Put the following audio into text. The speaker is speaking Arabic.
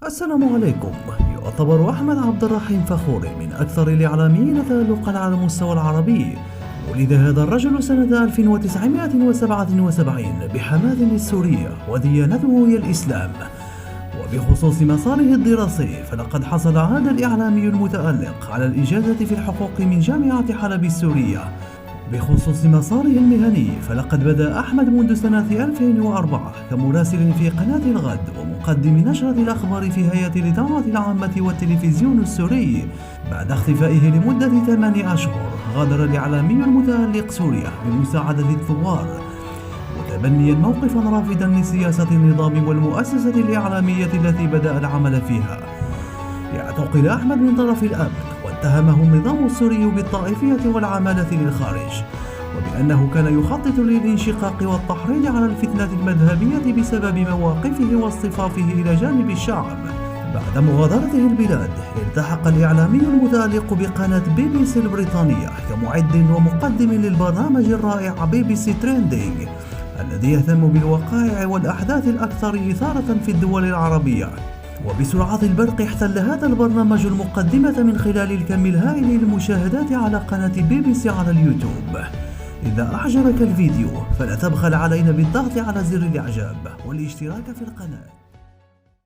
السلام عليكم. يعتبر أحمد عبد الرحيم فخوري من أكثر الإعلاميين تألقا على المستوى العربي. ولد هذا الرجل سنة 1977 بحماة السورية، وديانته هي الإسلام. وبخصوص مساره الدراسي، فلقد حصل هذا الإعلامي المتألق على الإجازة في الحقوق من جامعة حلب السورية. بخصوص مساره المهني، فلقد بدأ أحمد منذ سنة 2004 كمراسل في قناة الغد ومقدم نشرة الأخبار في هيئة الإذاعة العامة والتلفزيون السوري. بعد اختفائه لمدة 8 أشهر، غادر الإعلامي المتألق سوريا بمساعدة الثوار، متبنيا موقفا رافضا لسياسة النظام والمؤسسة الإعلامية التي بدأ العمل فيها. اعتقل أحمد من طرف الأمن، واتهمه النظام السوري بالطائفية والعمالة للخارج، وبأنه كان يخطط للانشقاق والتحريض على الفتنة المذهبية بسبب مواقفه واصطفافه إلى جانب الشعب. بعد مغادرته البلاد، التحق الإعلامي المتألق بقناة BBC البريطانية كمعد ومقدم للبرنامج الرائع BBC Trending، الذي يهتم بالوقائع والأحداث الأكثر إثارة في الدول العربية. وبسرعة البرق احتل هذا البرنامج المقدمة من خلال الكم الهائل للمشاهدات على قناة BBC على اليوتيوب. إذا أعجبك الفيديو فلا تبخل علينا بالضغط على زر الإعجاب والاشتراك في القناة.